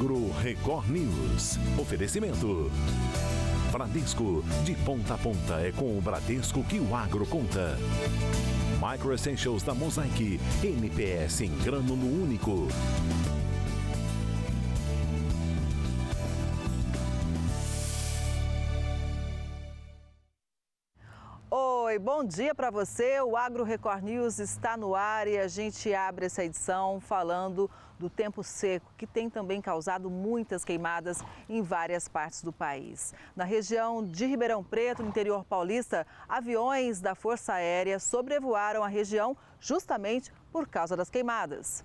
Agro Record News. Oferecimento. Bradesco, de ponta a ponta é com o Bradesco que o agro conta. Micro Essentials da Mosaic, NPS em grano no único. Oi, bom dia para você. O Agro Record News está no ar e a gente abre essa edição falando do tempo seco, que tem também causado muitas queimadas em várias partes do país. Na região de Ribeirão Preto, no interior paulista, aviões da Força Aérea sobrevoaram a região justamente por causa das queimadas.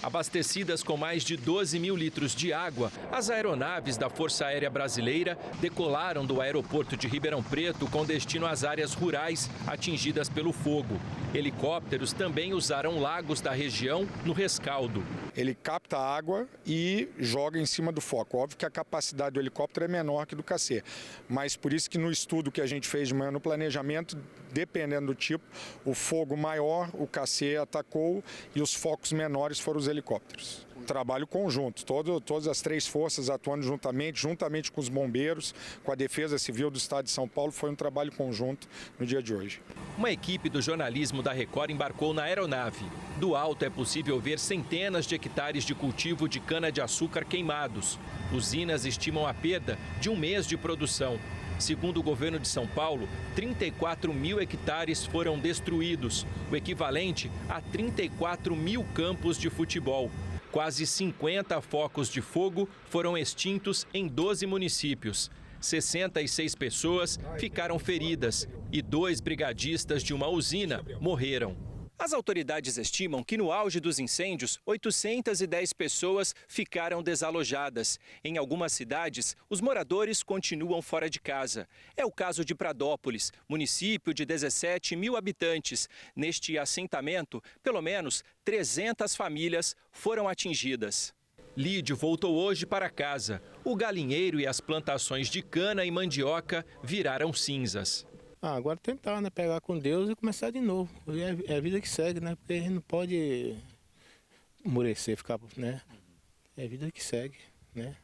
Abastecidas com mais de 12 mil litros de água, as aeronaves da Força Aérea Brasileira decolaram do aeroporto de Ribeirão Preto com destino às áreas rurais atingidas pelo fogo. Helicópteros também usaram lagos da região no rescaldo. Ele capta a água e joga em cima do foco. Óbvio que a capacidade do helicóptero é menor que do KC, mas por isso que no estudo que a gente fez de manhã no planejamento, dependendo do tipo, o fogo maior, o KC atacou e os focos menores foram os helicópteros. Trabalho conjunto, todas as três forças atuando juntamente com os bombeiros, com a Defesa Civil do Estado de São Paulo, foi um trabalho conjunto no dia de hoje. Uma equipe do jornalismo da Record embarcou na aeronave. Do alto é possível ver centenas de hectares de cultivo de cana-de-açúcar queimados. Usinas estimam a perda de um mês de produção. Segundo o governo de São Paulo, 34 mil hectares foram destruídos, o equivalente a 34 mil campos de futebol. Quase 50 focos de fogo foram extintos em 12 municípios. 66 pessoas ficaram feridas e 2 brigadistas de uma usina morreram. As autoridades estimam que no auge dos incêndios, 810 pessoas ficaram desalojadas. Em algumas cidades, os moradores continuam fora de casa. É o caso de Pradópolis, município de 17 mil habitantes. Neste assentamento, pelo menos 300 famílias foram atingidas. Lídio voltou hoje para casa. O galinheiro e as plantações de cana e mandioca viraram cinzas. Agora tentar, né? Pegar com Deus e começar de novo. É a vida que segue, né? Porque a gente não pode esmorecer, ficar, né? É a vida que segue, né?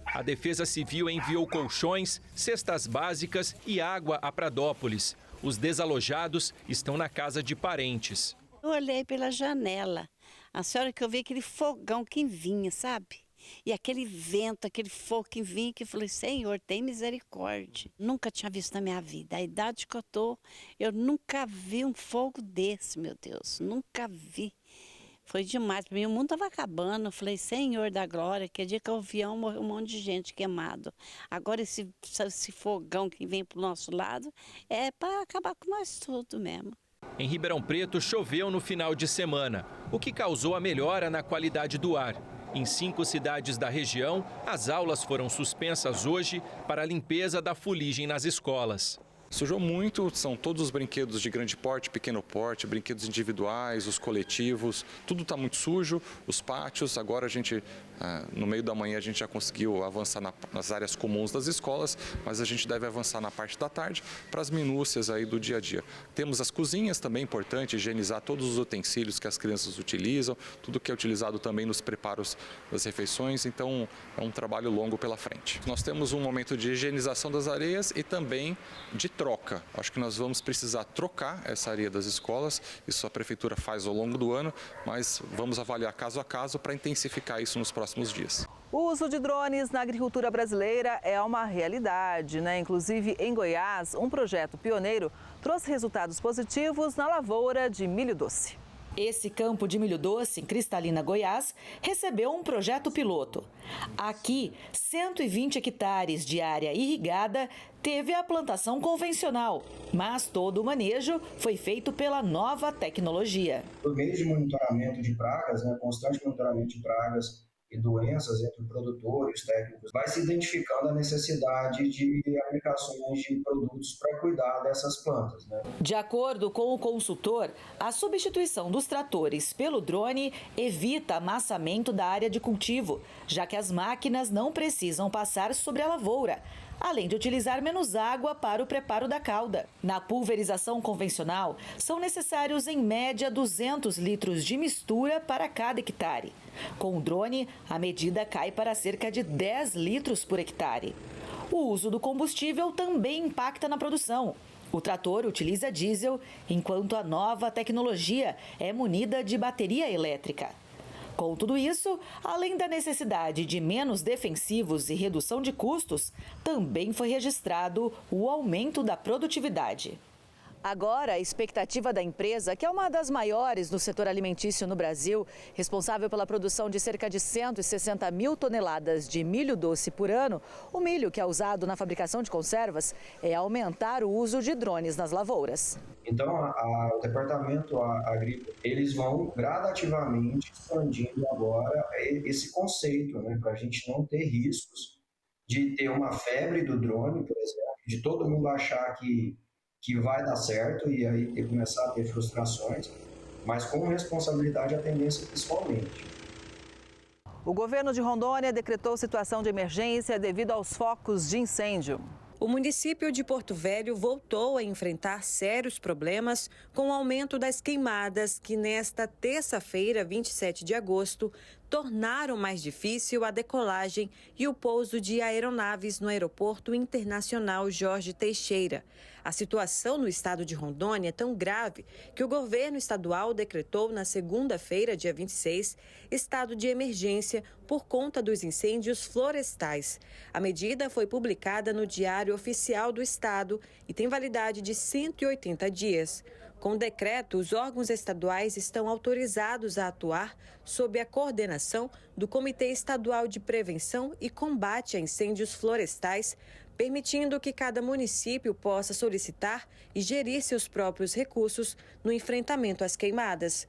A Defesa Civil enviou colchões, cestas básicas e água a Pradópolis. Os desalojados estão na casa de parentes. Eu olhei pela janela. A senhora que eu vi aquele fogão que vinha, sabe? E aquele vento, aquele fogo que vinha, que eu falei, Senhor, tem misericórdia. Nunca tinha visto na minha vida. A idade que eu tô, eu nunca vi um fogo desse, meu Deus. Nunca vi. Foi demais. Para mim, o mundo estava acabando. Eu falei, Senhor da glória, que dia que eu vi um monte de gente queimado. Agora esse fogão que vem pro nosso lado é para acabar com nós tudo mesmo. Em Ribeirão Preto, choveu no final de semana, o que causou a melhora na qualidade do ar. Em 5 cidades da região, as aulas foram suspensas hoje para a limpeza da fuligem nas escolas. Sujou muito, são todos os brinquedos de grande porte, pequeno porte, brinquedos individuais, os coletivos, tudo está muito sujo, os pátios. Agora a gente, no meio da manhã, a gente já conseguiu avançar nas áreas comuns das escolas, mas a gente deve avançar na parte da tarde para as minúcias aí do dia a dia. Temos as cozinhas também, importante higienizar todos os utensílios que as crianças utilizam, tudo que é utilizado também nos preparos das refeições, então é um trabalho longo pela frente. Nós temos um momento de higienização das areias e também de troca. Acho que nós vamos precisar trocar essa areia das escolas, isso a prefeitura faz ao longo do ano, mas vamos avaliar caso a caso para intensificar isso nos próximos dias. O uso de drones na agricultura brasileira é uma realidade, né? Inclusive, em Goiás, um projeto pioneiro trouxe resultados positivos na lavoura de milho doce. Esse campo de milho doce, em Cristalina, Goiás, recebeu um projeto piloto. Aqui, 120 hectares de área irrigada teve a plantação convencional, mas todo o manejo foi feito pela nova tecnologia. Por meio de monitoramento de pragas, constante monitoramento de pragas e doenças entre o produtor e os técnicos, vai se identificando a necessidade de aplicações de produtos para cuidar dessas plantas. De acordo com o consultor, a substituição dos tratores pelo drone evita amassamento da área de cultivo, já que as máquinas não precisam passar sobre a lavoura. além de utilizar menos água para o preparo da calda. Na pulverização convencional, são necessários em média 200 litros de mistura para cada hectare. Com o drone, a medida cai para cerca de 10 litros por hectare. O uso do combustível também impacta na produção. O trator utiliza diesel, enquanto a nova tecnologia é munida de bateria elétrica. Com tudo isso, além da necessidade de menos defensivos e redução de custos, também foi registrado o aumento da produtividade. Agora, a expectativa da empresa, que é uma das maiores no setor alimentício no Brasil, responsável pela produção de cerca de 160 mil toneladas de milho doce por ano, o milho que é usado na fabricação de conservas, é aumentar o uso de drones nas lavouras. Então, o departamento agrícola, eles vão gradativamente expandindo agora esse conceito, né, para a gente não ter riscos de ter uma febre do drone, por exemplo, de todo mundo achar que vai dar certo e aí começar a ter frustrações, mas com responsabilidade a tendência principalmente. O governo de Rondônia decretou situação de emergência devido aos focos de incêndio. O município de Porto Velho voltou a enfrentar sérios problemas com o aumento das queimadas que nesta terça-feira, 27 de agosto, tornaram mais difícil a decolagem e o pouso de aeronaves no Aeroporto Internacional Jorge Teixeira. A situação no estado de Rondônia é tão grave que o governo estadual decretou na segunda-feira, dia 26, estado de emergência por conta dos incêndios florestais. A medida foi publicada no Diário Oficial do Estado e tem validade de 180 dias. Com o decreto, os órgãos estaduais estão autorizados a atuar sob a coordenação do Comitê Estadual de Prevenção e Combate a Incêndios Florestais, permitindo que cada município possa solicitar e gerir seus próprios recursos no enfrentamento às queimadas.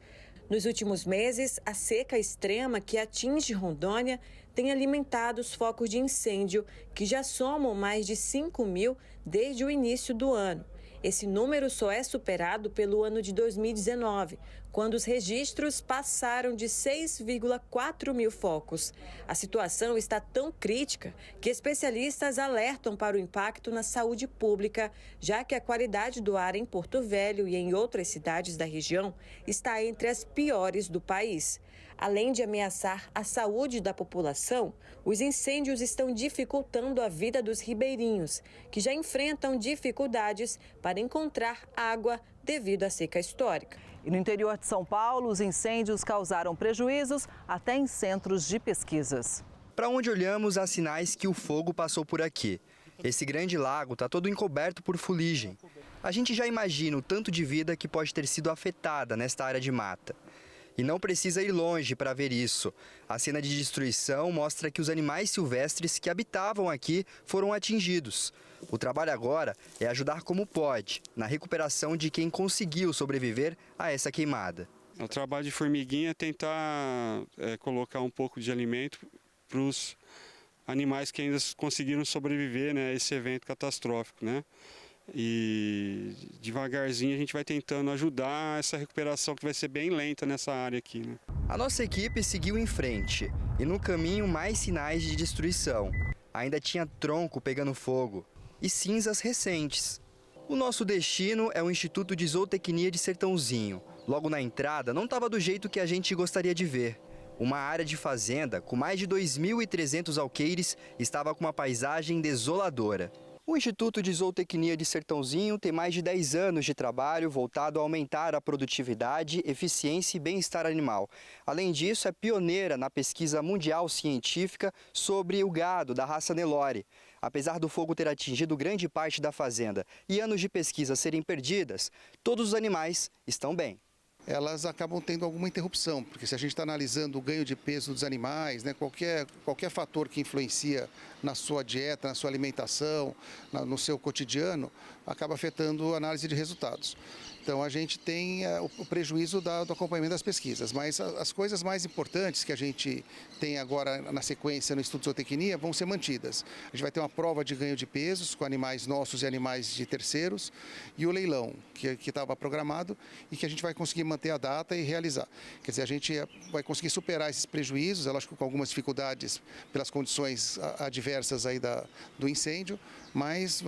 Nos últimos meses, a seca extrema que atinge Rondônia tem alimentado os focos de incêndio, que já somam mais de 5 mil desde o início do ano. Esse número só é superado pelo ano de 2019, quando os registros passaram de 6,4 mil focos. A situação está tão crítica que especialistas alertam para o impacto na saúde pública, já que a qualidade do ar em Porto Velho e em outras cidades da região está entre as piores do país. Além de ameaçar a saúde da população, os incêndios estão dificultando a vida dos ribeirinhos, que já enfrentam dificuldades para encontrar água devido à seca histórica. E no interior de São Paulo, os incêndios causaram prejuízos até em centros de pesquisas. Para onde olhamos, há sinais que o fogo passou por aqui. Esse grande lago está todo encoberto por fuligem. A gente já imagina o tanto de vida que pode ter sido afetada nesta área de mata. E não precisa ir longe para ver isso. A cena de destruição mostra que os animais silvestres que habitavam aqui foram atingidos. O trabalho agora é ajudar como pode, na recuperação de quem conseguiu sobreviver a essa queimada. O trabalho de formiguinha é tentar colocar um pouco de alimento para os animais que ainda conseguiram sobreviver, né, a esse evento catastrófico, né? E devagarzinho a gente vai tentando ajudar essa recuperação que vai ser bem lenta nessa área aqui, né? A nossa equipe seguiu em frente e no caminho mais sinais de destruição. Ainda tinha tronco pegando fogo e cinzas recentes. O nosso destino é o Instituto de Zootecnia de Sertãozinho. Logo na entrada não estava do jeito que a gente gostaria de ver. Uma área de fazenda com mais de 2.300 alqueires estava com uma paisagem desoladora. O Instituto de Zootecnia de Sertãozinho tem mais de 10 anos de trabalho voltado a aumentar a produtividade, eficiência e bem-estar animal. Além disso, é pioneira na pesquisa mundial científica sobre o gado da raça Nelore. Apesar do fogo ter atingido grande parte da fazenda e anos de pesquisa serem perdidas, todos os animais estão bem. Elas acabam tendo alguma interrupção, porque se a gente está analisando o ganho de peso dos animais, né, qualquer fator que influencia na sua dieta, na sua alimentação, no seu cotidiano, acaba afetando a análise de resultados. Então a gente tem o prejuízo do acompanhamento das pesquisas, mas as coisas mais importantes que a gente tem agora na sequência no Instituto de Zootecnia vão ser mantidas. A gente vai ter uma prova de ganho de pesos com animais nossos e animais de terceiros e o leilão que estava programado e que a gente vai conseguir manter a data e realizar. Quer dizer, a gente vai conseguir superar esses prejuízos, eu acho que com algumas dificuldades pelas condições adversas aí do incêndio, mas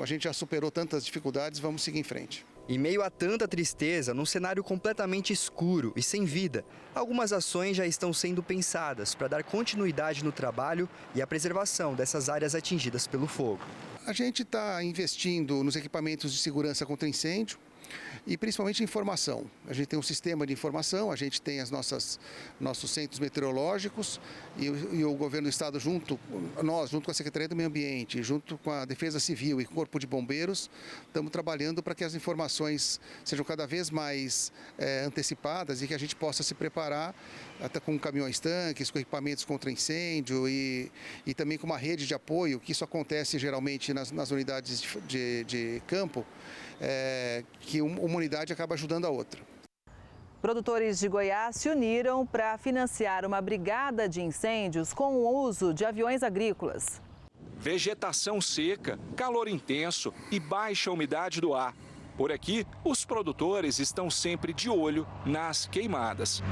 a gente já superou tantas dificuldades, vamos seguir em frente. Em meio a tanta tristeza, num cenário completamente escuro e sem vida, algumas ações já estão sendo pensadas para dar continuidade no trabalho e a preservação dessas áreas atingidas pelo fogo. A gente está investindo nos equipamentos de segurança contra incêndio e principalmente em informação. A gente tem um sistema de informação, a gente tem nossos centros meteorológicos e o governo do estado junto com a Secretaria do Meio Ambiente, junto com a Defesa Civil e o Corpo de Bombeiros, estamos trabalhando para que as informações sejam cada vez mais antecipadas e que a gente possa se preparar até com caminhões tanques, com equipamentos contra incêndio e também com uma rede de apoio, que isso acontece geralmente nas unidades de campo, que uma unidade acaba ajudando a outra. Produtores de Goiás se uniram para financiar uma brigada de incêndios com o uso de aviões agrícolas. Vegetação seca, calor intenso e baixa umidade do ar. Por aqui, os produtores estão sempre de olho nas queimadas.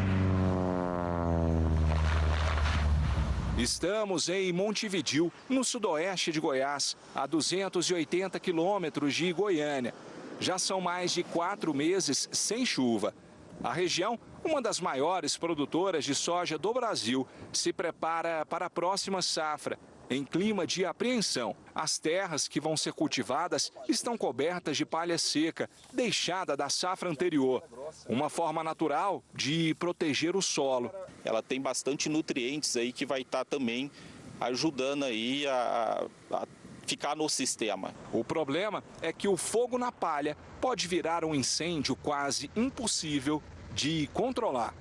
Estamos em Montevidéu, no sudoeste de Goiás, a 280 quilômetros de Goiânia. Já são mais de 4 meses sem chuva. A região, uma das maiores produtoras de soja do Brasil, se prepara para a próxima safra, em clima de apreensão. As terras que vão ser cultivadas estão cobertas de palha seca, deixada da safra anterior. Uma forma natural de proteger o solo. Ela tem bastante nutrientes aí que vai estar também ajudando aí a ficar no sistema. O problema é que o fogo na palha pode virar um incêndio quase impossível de controlar.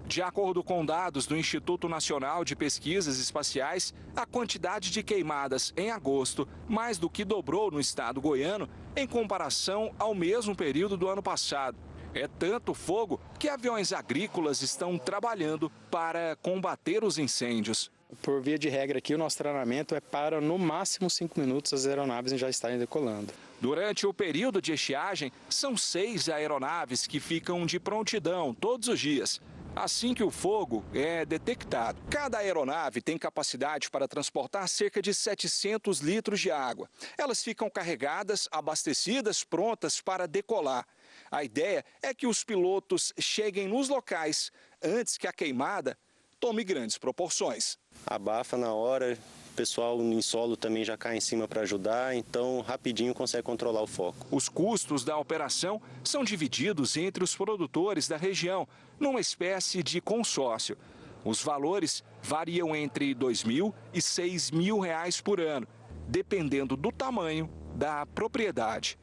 De acordo com dados do Instituto Nacional de Pesquisas Espaciais, a quantidade de queimadas em agosto mais do que dobrou no estado goiano em comparação ao mesmo período do ano passado. É tanto fogo que aviões agrícolas estão trabalhando para combater os incêndios. Por via de regra aqui, o nosso treinamento é para no máximo 5 minutos as aeronaves já estarem decolando. Durante o período de estiagem, são 6 aeronaves que ficam de prontidão todos os dias, assim que o fogo é detectado. Cada aeronave tem capacidade para transportar cerca de 700 litros de água. Elas ficam carregadas, abastecidas, prontas para decolar. A ideia é que os pilotos cheguem nos locais antes que a queimada tome grandes proporções. Abafa na hora, o pessoal em solo também já cai em cima para ajudar, então rapidinho consegue controlar o foco. Os custos da operação são divididos entre os produtores da região, numa espécie de consórcio. Os valores variam entre R$ 2.000 e R$ 6.000 por ano, dependendo do tamanho da propriedade.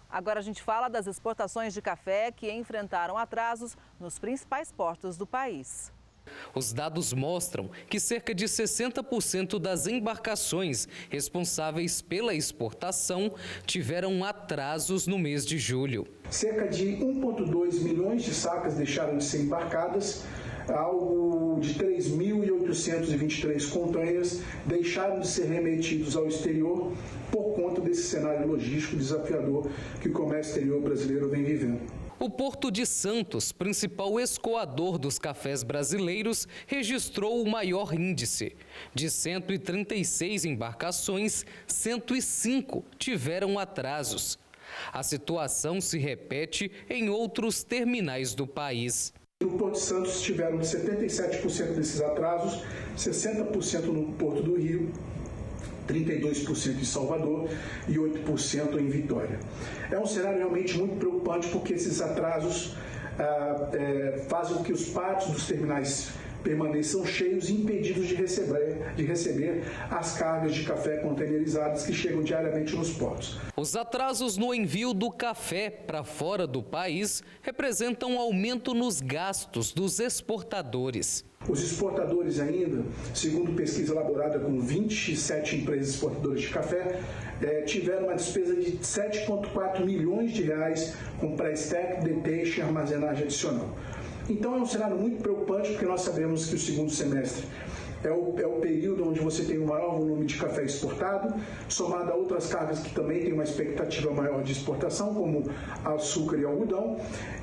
Agora a gente fala das exportações de café que enfrentaram atrasos nos principais portos do país. Os dados mostram que cerca de 60% das embarcações responsáveis pela exportação tiveram atrasos no mês de julho. Cerca de 1,2 milhões de sacas deixaram de ser embarcadas, algo de 3.823 containers deixaram de ser remetidos ao exterior por conta desse cenário logístico desafiador que o comércio exterior brasileiro vem vivendo. O Porto de Santos, principal escoador dos cafés brasileiros, registrou o maior índice. De 136 embarcações, 105 tiveram atrasos. A situação se repete em outros terminais do país. No Porto de Santos tiveram 77% desses atrasos, 60% no Porto do Rio, 32% em Salvador e 8% em Vitória. É um cenário realmente muito preocupante porque esses atrasos fazem com que os pátios dos terminais permaneçam cheios e impedidos de receber as cargas de café containerizadas que chegam diariamente nos portos. Os atrasos no envio do café para fora do país representam um aumento nos gastos dos exportadores. Os exportadores ainda, segundo pesquisa elaborada com 27 empresas exportadoras de café, tiveram uma despesa de 7,4 milhões de reais com pré-stack, detention e armazenagem adicional. Então é um cenário muito preocupante, porque nós sabemos que o segundo semestre é o período onde você tem o maior volume de café exportado, somado a outras cargas que também têm uma expectativa maior de exportação, como açúcar e algodão,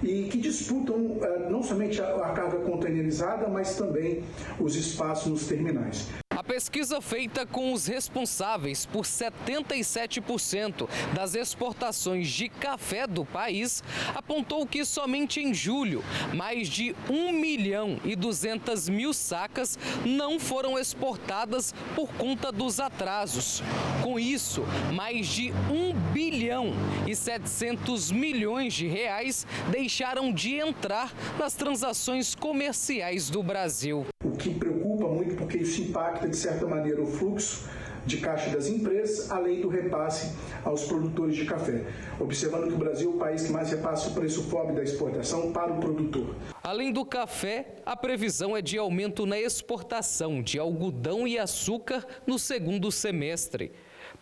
e que disputam não somente a carga containerizada, mas também os espaços nos terminais. A pesquisa feita com os responsáveis por 77% das exportações de café do país apontou que somente em julho, mais de 1.200.000 sacas não foram exportadas por conta dos atrasos. Com isso, mais de 1,7 bilhão de reais deixaram de entrar nas transações comerciais do Brasil. O que preocupa muito, porque isso impacta, de certa maneira, o fluxo de caixa das empresas, além do repasse aos produtores de café. Observando que o Brasil é o país que mais repassa o preço FOB da exportação para o produtor. Além do café, a previsão é de aumento na exportação de algodão e açúcar no segundo semestre.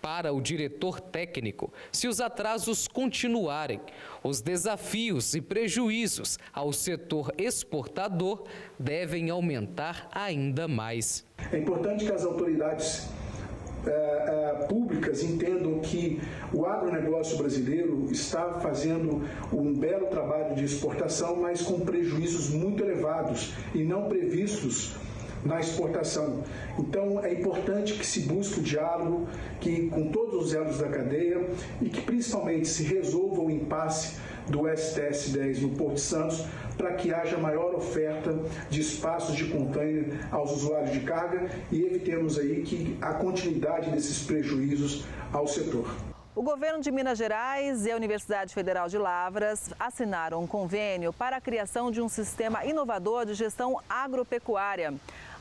Para o diretor técnico, se os atrasos continuarem, os desafios e prejuízos ao setor exportador devem aumentar ainda mais. É importante que as autoridades públicas entendam que o agronegócio brasileiro está fazendo um belo trabalho de exportação, mas com prejuízos muito elevados e não previstos na exportação. Então é importante que se busque o diálogo com todos os elos da cadeia e que principalmente se resolva o impasse do STS-10 no Porto de Santos para que haja maior oferta de espaços de container aos usuários de carga e evitemos aí que a continuidade desses prejuízos ao setor. O governo de Minas Gerais e a Universidade Federal de Lavras assinaram um convênio para a criação de um sistema inovador de gestão agropecuária.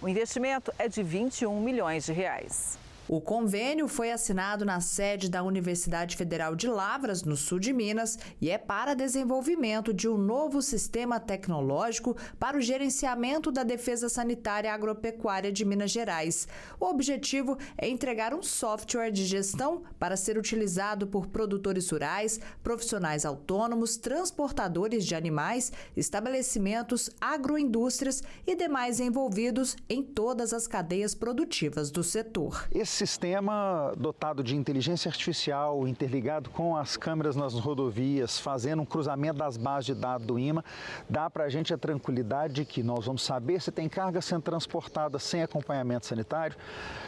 O investimento é de 21 milhões de reais. O convênio foi assinado na sede da Universidade Federal de Lavras, no sul de Minas, e é para desenvolvimento de um novo sistema tecnológico para o gerenciamento da defesa sanitária agropecuária de Minas Gerais. O objetivo é entregar um software de gestão para ser utilizado por produtores rurais, profissionais autônomos, transportadores de animais, estabelecimentos, agroindústrias e demais envolvidos em todas as cadeias produtivas do setor. Esse sistema dotado de inteligência artificial, interligado com as câmeras nas rodovias, fazendo um cruzamento das bases de dados do IMA, dá para a gente a tranquilidade de que nós vamos saber se tem carga sendo transportada sem acompanhamento sanitário,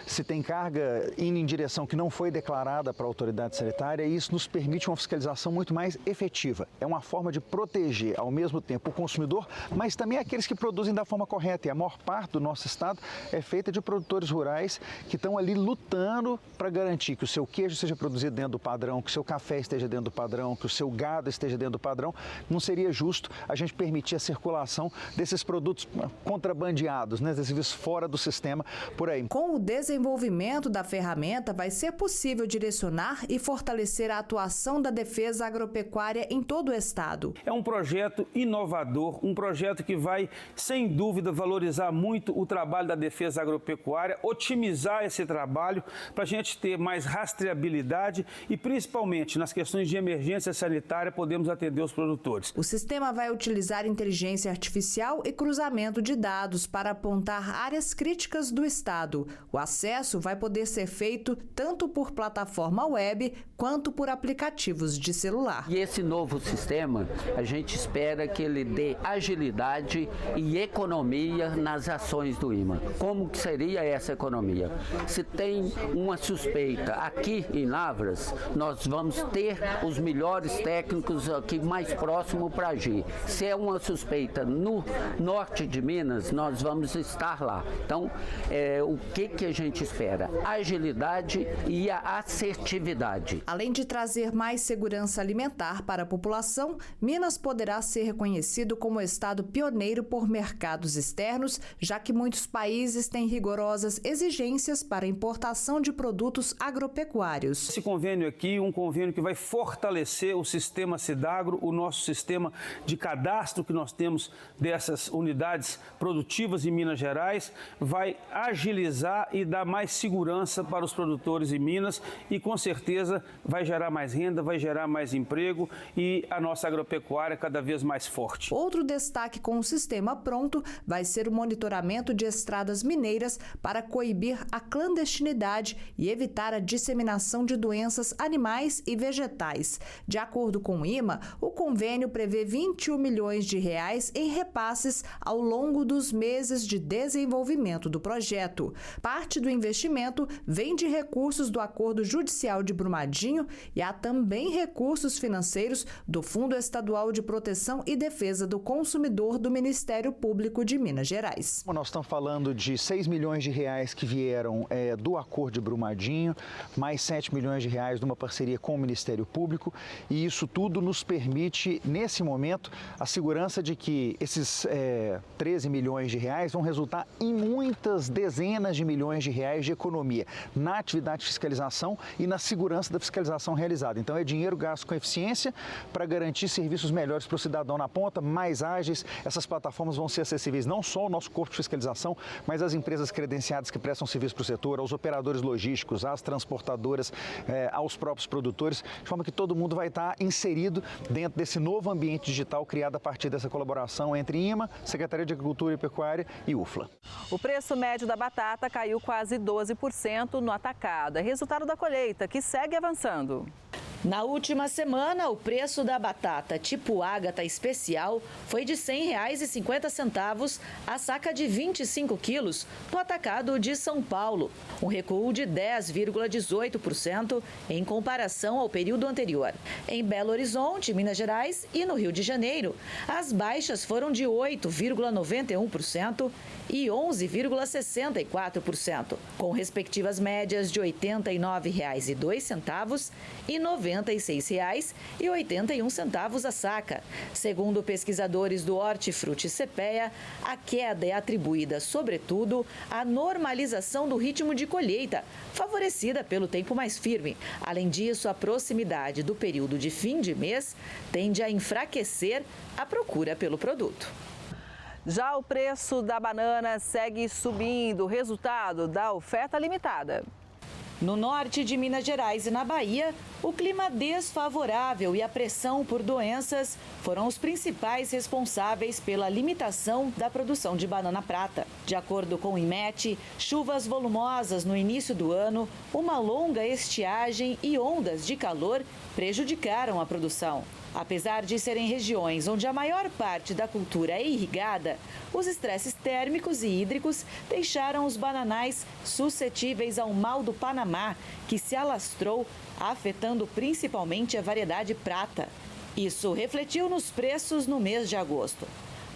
se tem carga indo em direção que não foi declarada para a autoridade sanitária, e isso nos permite uma fiscalização muito mais efetiva. É uma forma de proteger, ao mesmo tempo, o consumidor, mas também aqueles que produzem da forma correta. E a maior parte do nosso estado é feita de produtores rurais que estão ali lutando para garantir que o seu queijo seja produzido dentro do padrão, que o seu café esteja dentro do padrão, que o seu gado esteja dentro do padrão. Não seria justo a gente permitir a circulação desses produtos contrabandeados, desses serviços fora do sistema, por aí. Com o desenvolvimento da ferramenta, vai ser possível direcionar e fortalecer a atuação da defesa agropecuária em todo o estado. É um projeto inovador, um projeto que vai, sem dúvida, valorizar muito o trabalho da defesa agropecuária, otimizar esse trabalho para a gente ter mais rastreabilidade e, principalmente, nas questões de emergência sanitária, podemos atender os produtores. O sistema vai utilizar inteligência artificial e cruzamento de dados para apontar áreas críticas do estado. O acesso vai poder ser feito tanto por plataforma web quanto por aplicativos de celular. E esse novo sistema, a gente espera que ele dê agilidade e economia nas ações do IMA. Como que seria essa economia? Se tem tem uma suspeita. Aqui em Lavras, nós vamos ter os melhores técnicos aqui mais próximo para agir. Se é uma suspeita no norte de Minas, nós vamos estar lá. Então, o que a gente espera? A agilidade e a assertividade. Além de trazer mais segurança alimentar para a população, Minas poderá ser reconhecido como estado pioneiro por mercados externos, já que muitos países têm rigorosas exigências para a importação de produtos agropecuários. Esse convênio aqui, um convênio que vai fortalecer o sistema Cidagro, o nosso sistema de cadastro que nós temos dessas unidades produtivas em Minas Gerais, vai agilizar e dar mais segurança para os produtores em Minas e, com certeza, vai gerar mais renda, vai gerar mais emprego e a nossa agropecuária cada vez mais forte. Outro destaque com o sistema pronto vai ser o monitoramento de estradas mineiras para coibir a clandestinidade e evitar a disseminação de doenças animais e vegetais. De acordo com o IMA, o convênio prevê R$21 milhões em repasses ao longo dos meses de desenvolvimento do projeto. Parte do investimento vem de recursos do Acordo Judicial de Brumadinho e há também recursos financeiros do Fundo Estadual de Proteção e Defesa do Consumidor do Ministério Público de Minas Gerais. Nós estamos falando de R$6 milhões que vieram do Acordo de Brumadinho, mais R$7 milhões de uma parceria com o Ministério Público, e isso tudo nos permite, nesse momento, a segurança de que esses R$13 milhões vão resultar em muitas dezenas de milhões de reais de economia na atividade de fiscalização e na segurança da fiscalização realizada. Então é dinheiro gasto com eficiência para garantir serviços melhores para o cidadão na ponta, mais ágeis. Essas plataformas vão ser acessíveis não só ao nosso corpo de fiscalização, mas às empresas credenciadas que prestam serviço para o setor, aos operadores logísticos, às transportadoras, aos próprios produtores, de forma que todo mundo vai estar inserido dentro desse novo ambiente digital criado a partir dessa colaboração entre IMA, Secretaria de Agricultura e Pecuária e UFLA. O preço médio da batata caiu quase 12% no atacado. É resultado da colheita, que segue avançando. Na última semana, o preço da batata tipo Ágata especial foi de R$ 100,50 a saca de 25 quilos no atacado de São Paulo, um recuo de 10,18% em comparação ao período anterior. Em Belo Horizonte, Minas Gerais e no Rio de Janeiro, as baixas foram de 8,91% e 11,64%, com respectivas médias de R$ 89,02 e R$ 96,81 a saca. Segundo pesquisadores do Hortifruti CPEA, a queda é atribuída, sobretudo, à normalização do ritmo de colheita, favorecida pelo tempo mais firme. Além disso, a proximidade do período de fim de mês tende a enfraquecer a procura pelo produto. Já o preço da banana segue subindo, resultado da oferta limitada. No norte de Minas Gerais e na Bahia, o clima desfavorável e a pressão por doenças foram os principais responsáveis pela limitação da produção de banana prata. De acordo com o IMET, chuvas volumosas no início do ano, uma longa estiagem e ondas de calor prejudicaram a produção. Apesar de serem regiões onde a maior parte da cultura é irrigada, os estresses térmicos e hídricos deixaram os bananais suscetíveis ao mal do Panamá, que se alastrou, afetando principalmente a variedade prata. Isso refletiu nos preços no mês de agosto.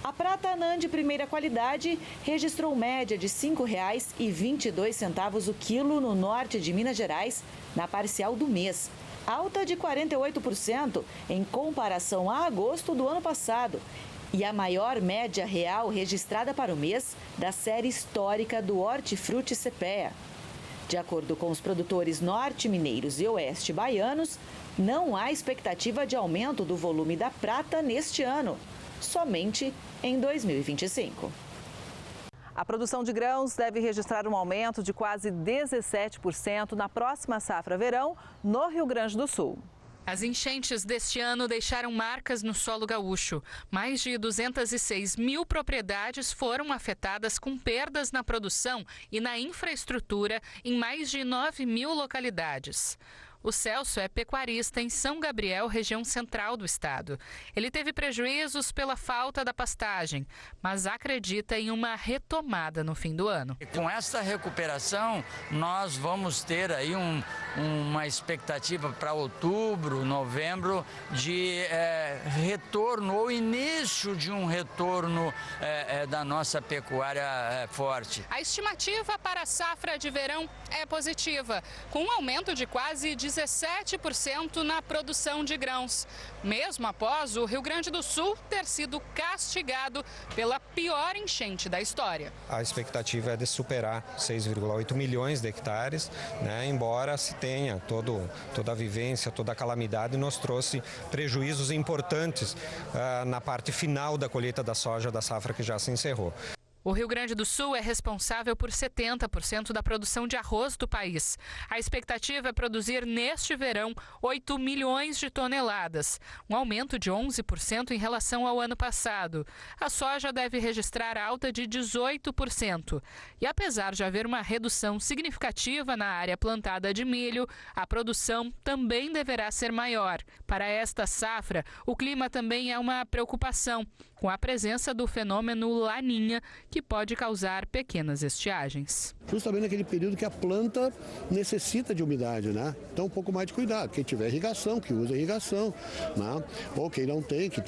A prata anã de primeira qualidade registrou média de R$ 5,22 o quilo no norte de Minas Gerais, na parcial do mês, alta de 48% em comparação a agosto do ano passado, e a maior média real registrada para o mês da série histórica do Hortifruti CPEA. De acordo com os produtores norte-mineiros e oeste baianos, não há expectativa de aumento do volume da prata neste ano, somente em 2025. A produção de grãos deve registrar um aumento de quase 17% na próxima safra-verão no Rio Grande do Sul. As enchentes deste ano deixaram marcas no solo gaúcho. Mais de 206 mil propriedades foram afetadas com perdas na produção e na infraestrutura em mais de 9 mil localidades. O Celso é pecuarista em São Gabriel, região central do estado. Ele teve prejuízos pela falta da pastagem, mas acredita em uma retomada no fim do ano. Com esta recuperação, nós vamos ter aí uma expectativa para outubro, novembro, de retorno ou início de um retorno da nossa pecuária forte. A estimativa para a safra de verão é positiva, com um aumento de quase 17% na produção de grãos, mesmo após o Rio Grande do Sul ter sido castigado pela pior enchente da história. A expectativa é de superar 6,8 milhões de hectares, né? Embora se tenha toda a vivência, toda a calamidade, nos trouxe prejuízos importantes na parte final da colheita da soja da safra que já se encerrou. O Rio Grande do Sul é responsável por 70% da produção de arroz do país. A expectativa é produzir neste verão 8 milhões de toneladas, um aumento de 11% em relação ao ano passado. A soja deve registrar alta de 18%. E apesar de haver uma redução significativa na área plantada de milho, a produção também deverá ser maior. Para esta safra, o clima também é uma preocupação, com a presença do fenômeno Laninha, que pode causar pequenas estiagens. Justamente naquele período que a planta necessita de umidade, né? Então um pouco mais de cuidado. Quem tiver irrigação, que use irrigação, né? Ou quem não tem, que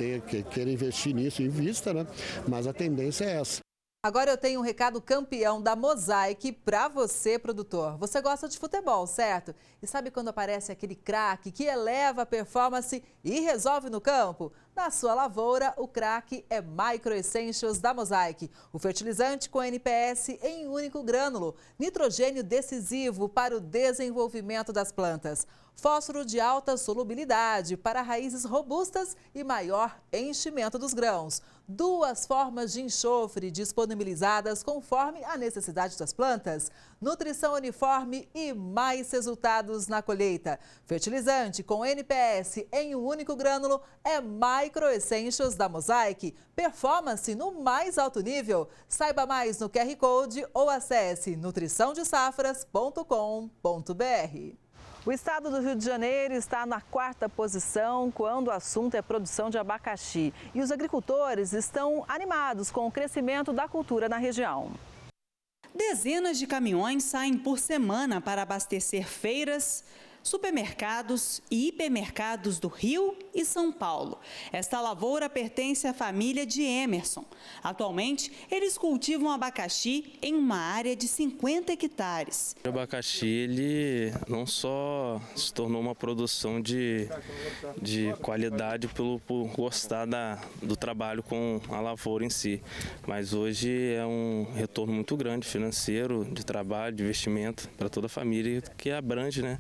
queira investir nisso, invista, né? Mas a tendência é essa. Agora eu tenho um recado campeão da Mosaic para você, produtor. Você gosta de futebol, certo? E sabe quando aparece aquele craque que eleva a performance e resolve no campo? Na sua lavoura, o craque é Micro Essentials da Mosaic. O fertilizante com NPS em único grânulo. Nitrogênio decisivo para o desenvolvimento das plantas. Fósforo de alta solubilidade para raízes robustas e maior enchimento dos grãos. 2 formas de enxofre disponibilizadas conforme a necessidade das plantas. Nutrição uniforme e mais resultados na colheita. Fertilizante com NPS em um único grânulo é Micro Essentials da Mosaic. Performance no mais alto nível. Saiba mais no QR Code ou acesse nutriçãodesafras.com.br. O estado do Rio de Janeiro está na 4ª posição quando o assunto é produção de abacaxi. E os agricultores estão animados com o crescimento da cultura na região. Dezenas de caminhões saem por semana para abastecer feiras, supermercados e hipermercados do Rio e São Paulo. Esta lavoura pertence à família de Emerson. Atualmente, eles cultivam abacaxi em uma área de 50 hectares. O abacaxi, ele não só se tornou uma produção de qualidade por gostar do trabalho com a lavoura em si, mas hoje é um retorno muito grande financeiro, de trabalho, de investimento para toda a família, que abrange, né?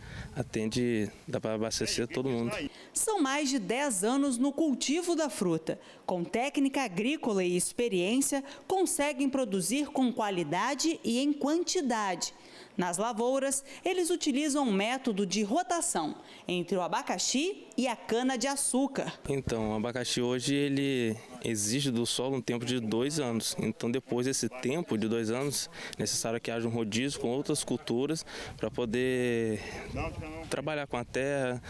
Dá para abastecer todo mundo. São mais de 10 anos no cultivo da fruta. Com técnica agrícola e experiência, conseguem produzir com qualidade e em quantidade. Nas lavouras, eles utilizam um método de rotação entre o abacaxi e a cana-de-açúcar. Então, o abacaxi hoje ele exige do solo um tempo de 2 anos. Então, depois desse tempo de 2 anos, é necessário que haja um rodízio com outras culturas para poder trabalhar com a terra,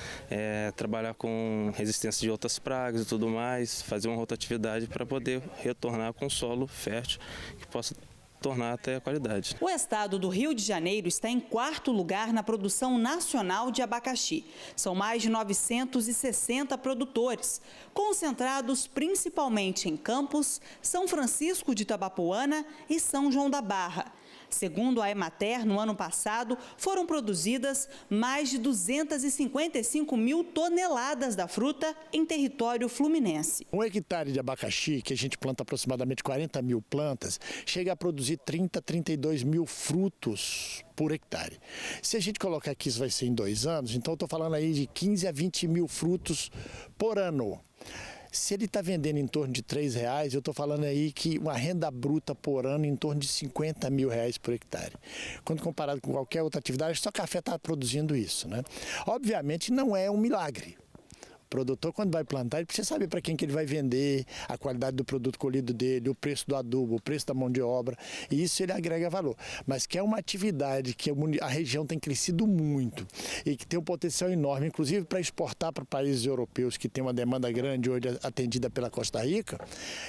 trabalhar com resistência de outras pragas e tudo mais, fazer uma rotatividade para poder retornar com solo fértil que possa tornar até a qualidade. O estado do Rio de Janeiro está em 4º lugar na produção nacional de abacaxi. São mais de 960 produtores, concentrados principalmente em Campos, São Francisco de Itabapoana e São João da Barra. Segundo a Emater, no ano passado, foram produzidas mais de 255 mil toneladas da fruta em território fluminense. 1 hectare de abacaxi, que a gente planta aproximadamente 40 mil plantas, chega a produzir 30, 32 mil frutos por hectare. Se a gente colocar que isso vai ser em 2 anos, então eu estou falando aí de 15 a 20 mil frutos por ano. Se ele está vendendo em torno de R$3, eu estou falando aí que uma renda bruta por ano em torno de R$50 mil por hectare. Quando comparado com qualquer outra atividade, só café está produzindo isso, né? Obviamente não é um milagre. produtor, quando vai plantar, ele precisa saber para quem que ele vai vender, a qualidade do produto colhido dele, o preço do adubo, o preço da mão de obra, e isso ele agrega valor. Mas que é uma atividade que a região tem crescido muito e que tem um potencial enorme, inclusive para exportar para países europeus que tem uma demanda grande hoje atendida pela Costa Rica,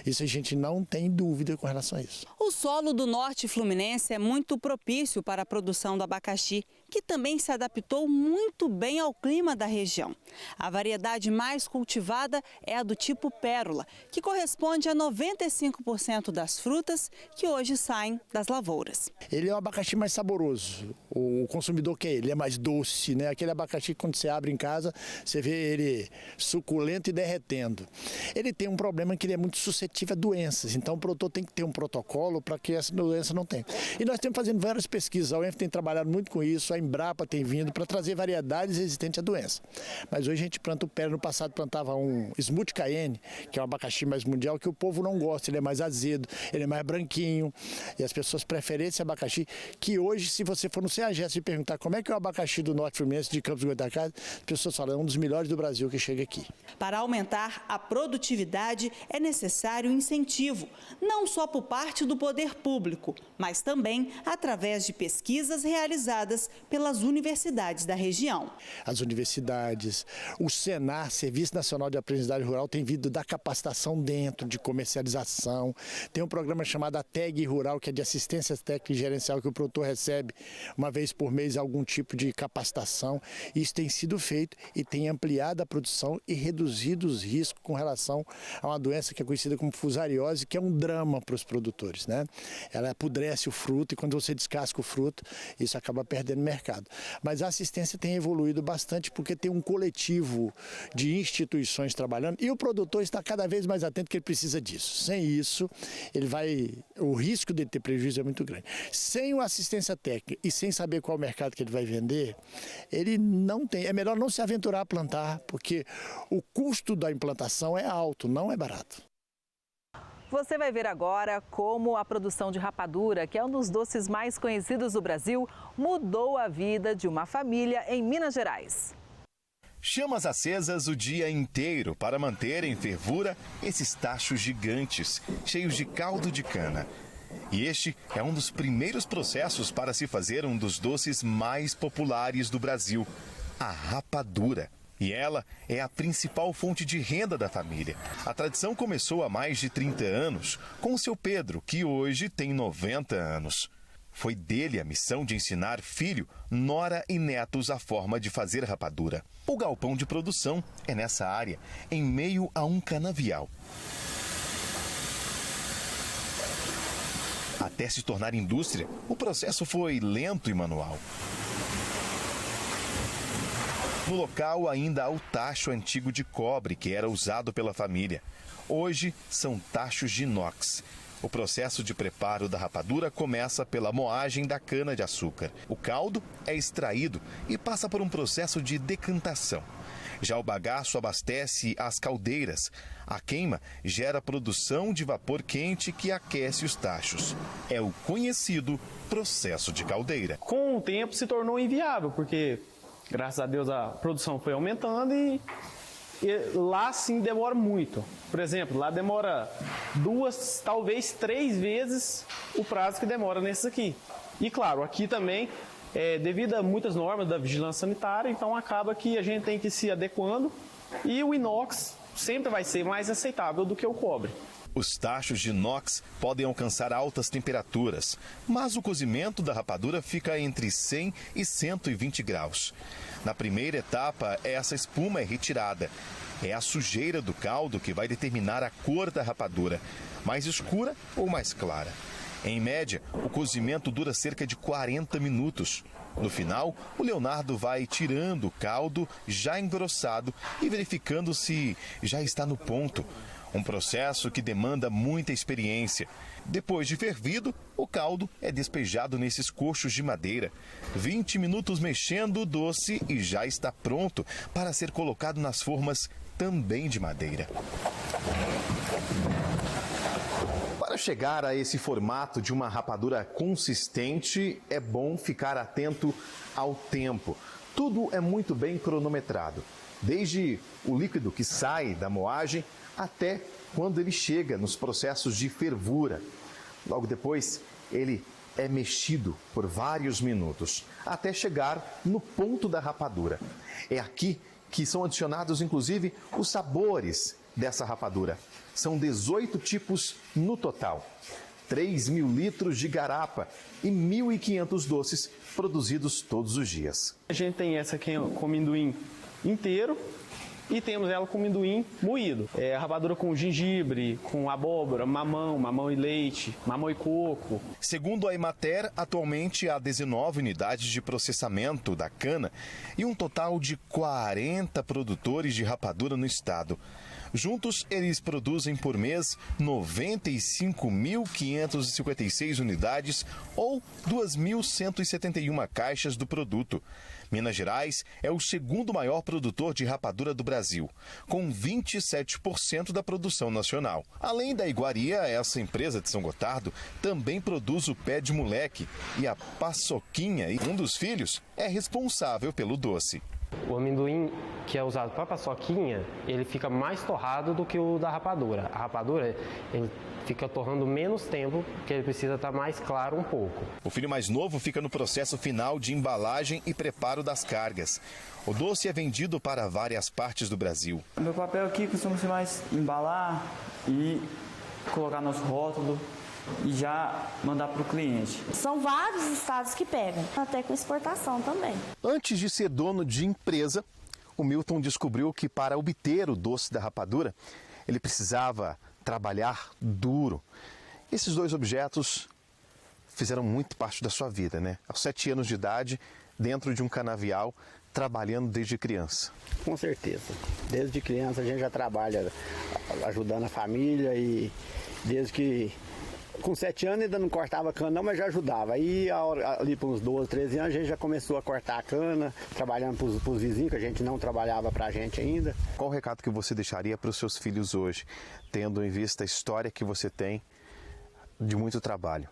isso a gente não tem dúvida com relação a isso. O solo do norte fluminense é muito propício para a produção do abacaxi, que também se adaptou muito bem ao clima da região. A variedade mais cultivada é a do tipo pérola, que corresponde a 95% das frutas que hoje saem das lavouras. Ele é um abacaxi mais saboroso, o consumidor quer ele é mais doce, né? Aquele abacaxi que quando você abre em casa, você vê ele suculento e derretendo. Ele tem um problema que ele é muito suscetível a doenças, então o produtor tem que ter um protocolo para que essa doença não tenha. E nós estamos fazendo várias pesquisas, a UENF tem trabalhado muito com isso, a Embrapa tem vindo para trazer variedades resistentes à doença. Mas hoje a gente planta o pérola, no passado plantava um Smooth Cayenne, que é um abacaxi mais mundial, que o povo não gosta, ele é mais azedo, ele é mais branquinho, e as pessoas preferem esse abacaxi, que hoje, se você for no CEAGES e perguntar como é que é o abacaxi do Norte Fluminense de Campos do Goytacazes, as pessoas falam, é um dos melhores do Brasil que chega aqui. Para aumentar a produtividade é necessário incentivo, não só por parte do poder público, mas também através de pesquisas realizadas pelas universidades da região. As universidades, o Senar, Serviço Nacional de Aprendizagem Rural, tem vindo da capacitação dentro de comercialização. Tem um programa chamado ATEG Rural, que é de assistência técnica e gerencial, que o produtor recebe uma vez por mês algum tipo de capacitação. Isso tem sido feito e tem ampliado a produção e reduzido os riscos com relação a uma doença que é conhecida como fusariose, que é um drama para os produtores, né? Ela apodrece o fruto e quando você descasca o fruto, isso acaba perdendo mercado. Mas a assistência tem evoluído bastante porque tem um coletivo de instituições trabalhando e o produtor está cada vez mais atento que ele precisa disso. Sem isso, o risco de ter prejuízo é muito grande. Sem uma assistência técnica e sem saber qual mercado que ele vai vender, ele não tem. É melhor não se aventurar a plantar, porque o custo da implantação é alto, não é barato. Você vai ver agora como a produção de rapadura, que é um dos doces mais conhecidos do Brasil, mudou a vida de uma família em Minas Gerais. Chamas acesas o dia inteiro para manter em fervura esses tachos gigantes, cheios de caldo de cana. E este é um dos primeiros processos para se fazer um dos doces mais populares do Brasil, a rapadura. E ela é a principal fonte de renda da família. A tradição começou há mais de 30 anos com o seu Pedro, que hoje tem 90 anos. Foi dele a missão de ensinar filho, nora e netos a forma de fazer rapadura. O galpão de produção é nessa área, em meio a um canavial. Até se tornar indústria, o processo foi lento e manual. No local ainda há o tacho antigo de cobre que era usado pela família. Hoje são tachos de inox. O processo de preparo da rapadura começa pela moagem da cana-de-açúcar. O caldo é extraído e passa por um processo de decantação. Já o bagaço abastece as caldeiras. A queima gera a produção de vapor quente que aquece os tachos. É o conhecido processo de caldeira. Com o tempo se tornou inviável, porque graças a Deus a produção foi aumentando e lá sim demora muito. Por exemplo, lá demora 2, talvez 3 vezes o prazo que demora nesses aqui. E claro, aqui também, devido a muitas normas da vigilância sanitária, então acaba que a gente tem que ir se adequando e o inox sempre vai ser mais aceitável do que o cobre. Os tachos de inox podem alcançar altas temperaturas, mas o cozimento da rapadura fica entre 100 e 120 graus. Na primeira etapa, essa espuma é retirada. É a sujeira do caldo que vai determinar a cor da rapadura, mais escura ou mais clara. Em média, o cozimento dura cerca de 40 minutos. No final, o Leonardo vai tirando o caldo já engrossado e verificando se já está no ponto. Um processo que demanda muita experiência. Depois de fervido, o caldo é despejado nesses coxos de madeira. 20 minutos mexendo o doce e já está pronto para ser colocado nas formas também de madeira. Para chegar a esse formato de uma rapadura consistente, é bom ficar atento ao tempo. Tudo é muito bem cronometrado, desde o líquido que sai da moagem até quando ele chega nos processos de fervura. Logo depois, ele é mexido por vários minutos, até chegar no ponto da rapadura. É aqui que são adicionados, inclusive, os sabores dessa rapadura. São 18 tipos no total. 3.000 litros de garapa e 1.500 doces produzidos todos os dias. A gente tem essa aqui com amendoim inteiro e temos ela com amendoim moído. A rapadura com gengibre, com abóbora, mamão e leite, mamão e coco. Segundo a Emater, atualmente há 19 unidades de processamento da cana e um total de 40 produtores de rapadura no estado. Juntos, eles produzem por mês 95.556 unidades ou 2.171 caixas do produto. Minas Gerais é o segundo maior produtor de rapadura do Brasil, com 27% da produção nacional. Além da iguaria, essa empresa de São Gotardo também produz o pé de moleque e a paçoquinha, e um dos filhos é responsável pelo doce. O amendoim que é usado para paçoquinha, ele fica mais torrado do que o da rapadura. A rapadura, ele fica torrando menos tempo, porque ele precisa estar mais claro um pouco. O filho mais novo fica no processo final de embalagem e preparo das cargas. O doce é vendido para várias partes do Brasil. O meu papel aqui costuma ser mais embalar e colocar nos rótulos e já mandar para o cliente. São vários estados que pegam, até com exportação também. Antes de ser dono de empresa, o Milton descobriu que para obter o doce da rapadura, ele precisava trabalhar duro. Esses dois objetos fizeram muito parte da sua vida, né? Aos 7 anos de idade, dentro de um canavial, trabalhando desde criança. Com certeza. Desde criança a gente já trabalha ajudando a família e desde que com 7 anos ainda não cortava cana não, mas já ajudava. Aí ali por uns 12, 13 anos a gente já começou a cortar a cana, trabalhando para os vizinhos, que a gente não trabalhava para a gente ainda. Qual o recado que você deixaria para os seus filhos hoje, tendo em vista a história que você tem de muito trabalho?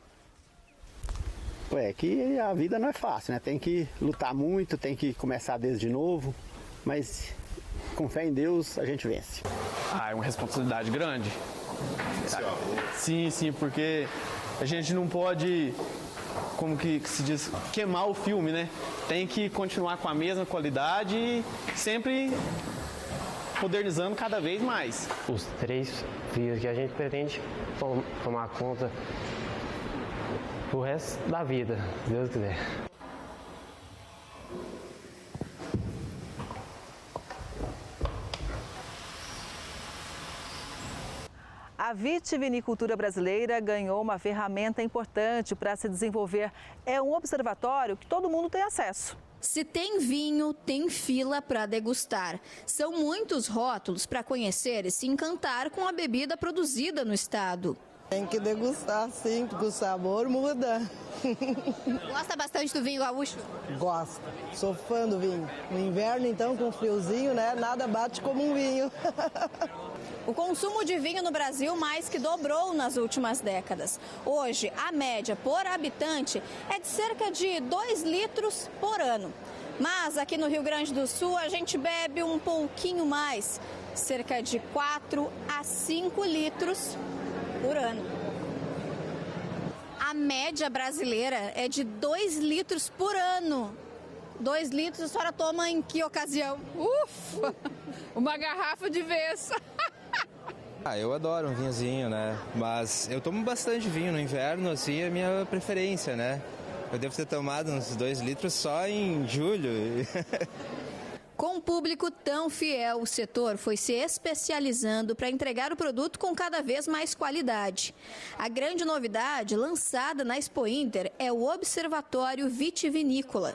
Que a vida não é fácil, né? Tem que lutar muito, tem que começar desde novo, mas com fé em Deus a gente vence. É uma responsabilidade grande. Sim, porque a gente não pode, como que se diz, queimar o filme, né? Tem que continuar com a mesma qualidade e sempre modernizando cada vez mais. Os 3 filhos que a gente pretende tomar conta o resto da vida, se Deus quiser. A vitivinicultura brasileira ganhou uma ferramenta importante para se desenvolver. É um observatório que todo mundo tem acesso. Se tem vinho, tem fila para degustar. São muitos rótulos para conhecer e se encantar com a bebida produzida no estado. Tem que degustar, sim, porque o sabor muda. Gosta bastante do vinho gaúcho? Gosto. Sou fã do vinho. No inverno, então, com friozinho, né? Nada bate como um vinho. O consumo de vinho no Brasil mais que dobrou nas últimas décadas. Hoje, a média por habitante é de cerca de 2 litros por ano. Mas aqui no Rio Grande do Sul a gente bebe um pouquinho mais, cerca de 4 a 5 litros por ano. A média brasileira é de 2 litros por ano. 2 litros a senhora toma em que ocasião? Ufa! Uma garrafa de vez. Eu adoro um vinhozinho, né? Mas eu tomo bastante vinho no inverno, assim, é a minha preferência, né? Eu devo ter tomado uns 2 litros só em julho. Com um público tão fiel, o setor foi se especializando para entregar o produto com cada vez mais qualidade. A grande novidade lançada na Expo Inter é o Observatório Vitivinícola.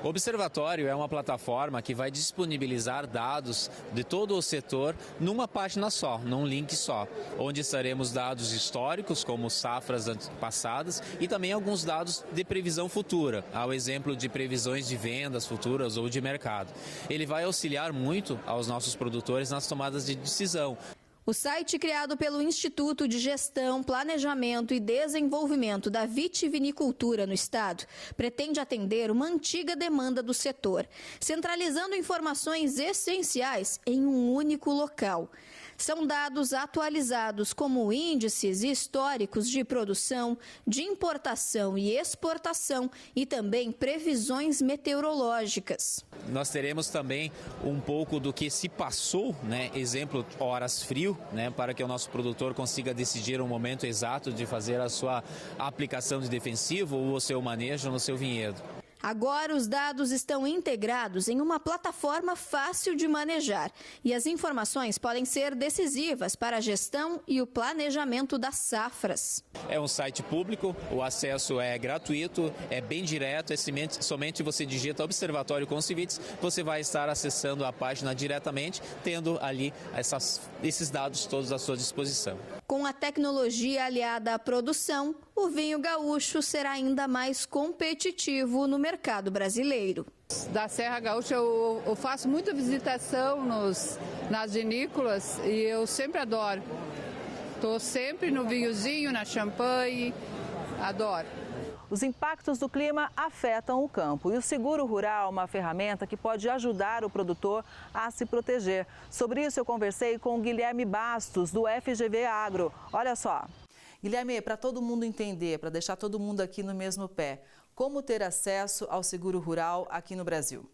O Observatório é uma plataforma que vai disponibilizar dados de todo o setor numa página só, num link só, onde estaremos dados históricos, como safras passadas, e também alguns dados de previsão futura, ao exemplo de previsões de vendas futuras ou de mercado. Ele vai auxiliar muito aos nossos produtores nas tomadas de decisão. O site criado pelo Instituto de Gestão, Planejamento e Desenvolvimento da Vitivinicultura no estado pretende atender uma antiga demanda do setor, centralizando informações essenciais em um único local. São dados atualizados como índices históricos de produção, de importação e exportação e também previsões meteorológicas. Nós teremos também um pouco do que se passou, né? Exemplo, horas frio, né? Para que o nosso produtor consiga decidir o momento exato de fazer a sua aplicação de defensivo ou o seu manejo no seu vinhedo. Agora os dados estão integrados em uma plataforma fácil de manejar e as informações podem ser decisivas para a gestão e o planejamento das safras. É um site público, o acesso é gratuito, é bem direto, somente você digita Observatório Concivits, você vai estar acessando a página diretamente, tendo ali esses dados todos à sua disposição. Com a tecnologia aliada à produção, o vinho gaúcho será ainda mais competitivo no mercado brasileiro. Da Serra Gaúcha eu faço muita visitação nas vinícolas e eu sempre adoro. Estou sempre no vinhozinho, na champanhe, adoro. Os impactos do clima afetam o campo e o seguro rural é uma ferramenta que pode ajudar o produtor a se proteger. Sobre isso eu conversei com o Guilherme Bastos, do FGV Agro. Olha só. Guilherme, para todo mundo entender, para deixar todo mundo aqui no mesmo pé, como ter acesso ao seguro rural aqui no Brasil?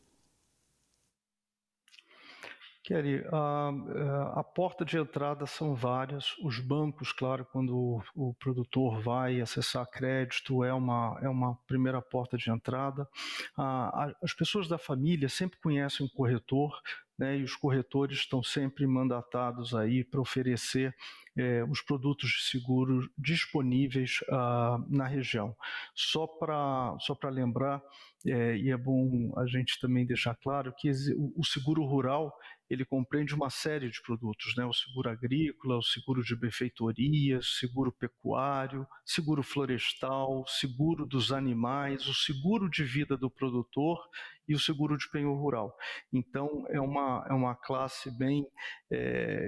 Kelly, a porta de entrada são várias. Os bancos, claro, quando o produtor vai acessar crédito, é uma primeira porta de entrada. As pessoas da família sempre conhecem o corretor, né, e os corretores estão sempre mandatados aí para oferecer os produtos de seguro disponíveis na região. Só para lembrar, e é bom a gente também deixar claro que o seguro rural ele compreende uma série de produtos, né? O seguro agrícola, o seguro de benfeitorias, seguro pecuário, seguro florestal, seguro dos animais, o seguro de vida do produtor e o seguro de penhor rural. Então, é uma classe bem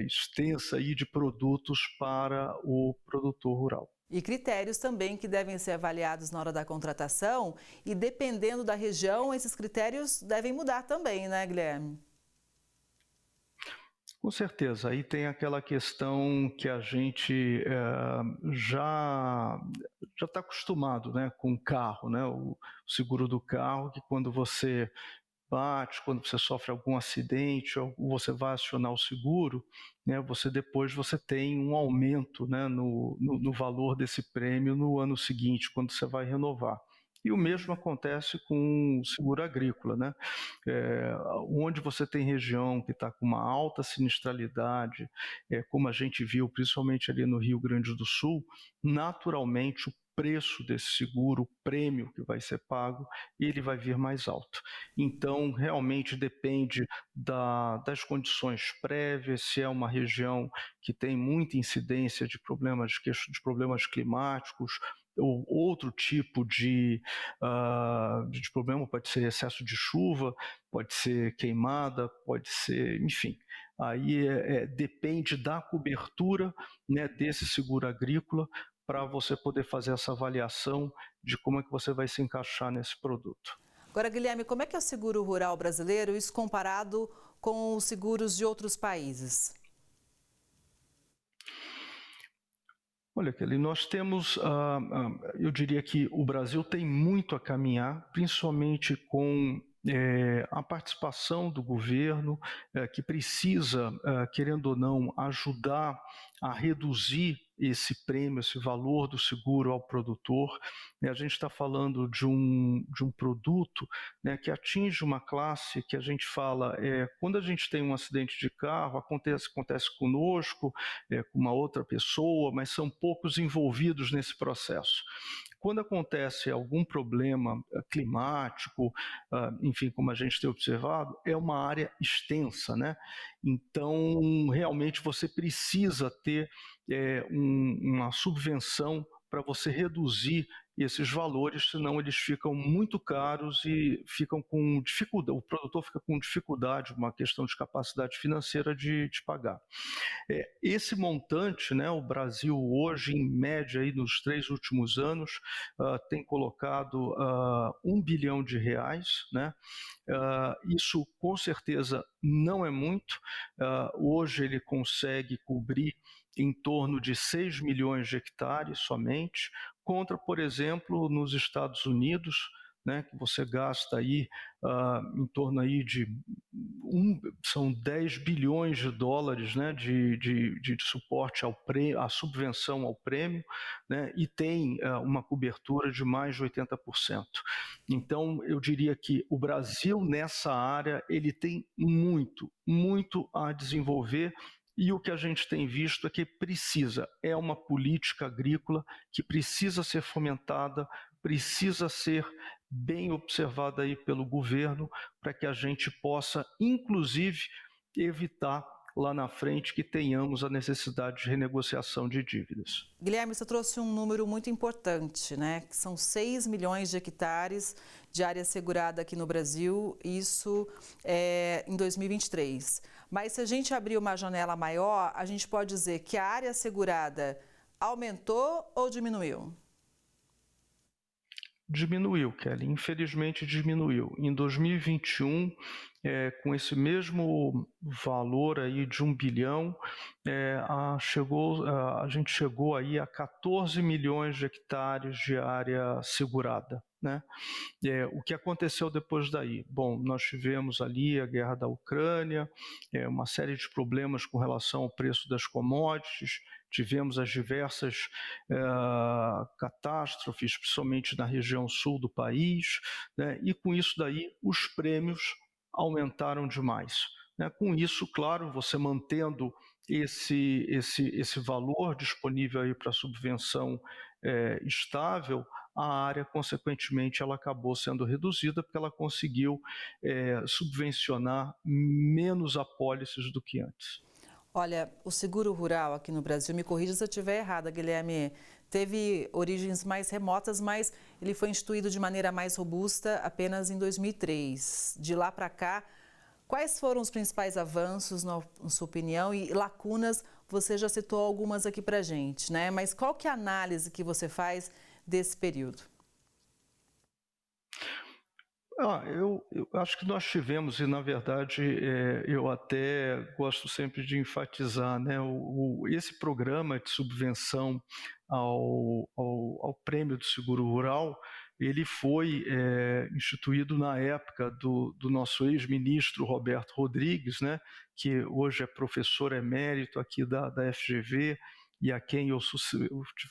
extensa aí de produtos para o produtor rural. E critérios também que devem ser avaliados na hora da contratação e dependendo da região, esses critérios devem mudar também, né, Guilherme? Com certeza, aí tem aquela questão que a gente já está acostumado, né, com o carro, né, o seguro do carro, que quando você bate, quando você sofre algum acidente, ou você vai acionar o seguro, né, depois você tem um aumento, né, no valor desse prêmio no ano seguinte, quando você vai renovar. E o mesmo acontece com o seguro agrícola, né? Onde você tem região que está com uma alta sinistralidade, como a gente viu principalmente ali no Rio Grande do Sul, naturalmente o preço desse seguro, o prêmio que vai ser pago, ele vai vir mais alto. Então, realmente depende das condições prévias, se é uma região que tem muita incidência de problemas climáticos, ou outro tipo de problema, pode ser excesso de chuva, pode ser queimada, pode ser, enfim. Aí depende da cobertura, né, desse seguro agrícola para você poder fazer essa avaliação de como é que você vai se encaixar nesse produto. Agora, Guilherme, como é que é o seguro rural brasileiro, isso comparado com os seguros de outros países? Olha, Kelly, nós temos, eu diria que o Brasil tem muito a caminhar, principalmente com a participação do governo, que precisa, querendo ou não, ajudar a reduzir esse prêmio, esse valor do seguro ao produtor. A gente está falando de um produto, né, que atinge uma classe que a gente fala, quando a gente tem um acidente de carro, acontece conosco, com uma outra pessoa, mas são poucos envolvidos nesse processo. Quando acontece algum problema climático, enfim, como a gente tem observado, é uma área extensa, né? Então, realmente você precisa ter uma subvenção para você reduzir esses valores, senão eles ficam muito caros e ficam com dificuldade, o produtor fica com dificuldade, uma questão de capacidade financeira de pagar. Esse montante, né, o Brasil hoje, em média, aí, nos 3 últimos anos, tem colocado R$1 bilhão, né? Isso com certeza não é muito. Hoje ele consegue cobrir em torno de 6 milhões de hectares somente, contra, por exemplo, nos Estados Unidos, né, que você gasta aí em torno aí de são 10 bilhões de dólares, né, de suporte à subvenção ao prêmio, né, e tem uma cobertura de mais de 80%. Então, eu diria que o Brasil, nessa área, ele tem muito a desenvolver. E o que a gente tem visto é que é uma política agrícola que precisa ser fomentada, precisa ser bem observada aí pelo governo, para que a gente possa, inclusive, evitar lá na frente que tenhamos a necessidade de renegociação de dívidas. Guilherme, você trouxe um número muito importante, né? Que são 6 milhões de hectares de área segurada aqui no Brasil, isso em 2023. Mas se a gente abrir uma janela maior, a gente pode dizer que a área segurada aumentou ou diminuiu? Diminuiu, Kelly. Infelizmente diminuiu. Em 2021, com esse mesmo valor aí de 1 bilhão, a gente chegou aí a 14 milhões de hectares de área segurada, né? O que aconteceu depois daí? Bom, nós tivemos ali a guerra da Ucrânia, uma série de problemas com relação ao preço das commodities, tivemos as diversas catástrofes, principalmente na região sul do país, né? E com isso daí os prêmios aumentaram demais, né? Com isso, claro, você mantendo esse valor disponível aí para subvenção estável, a área, consequentemente, ela acabou sendo reduzida porque ela conseguiu subvencionar menos apólices do que antes. Olha, o seguro rural aqui no Brasil, me corrija se eu estiver errada, Guilherme, teve origens mais remotas, mas ele foi instituído de maneira mais robusta apenas em 2003. De lá para cá, quais foram os principais avanços, na sua opinião, e lacunas? Você já citou algumas aqui para a gente, né? Mas qual que é a análise que você faz desse período? Eu acho que nós tivemos, e na verdade eu até gosto sempre de enfatizar, né, esse programa de subvenção ao prêmio do seguro rural, ele foi instituído na época do nosso ex-ministro Roberto Rodrigues, né, que hoje é professor emérito aqui da FGV e a quem eu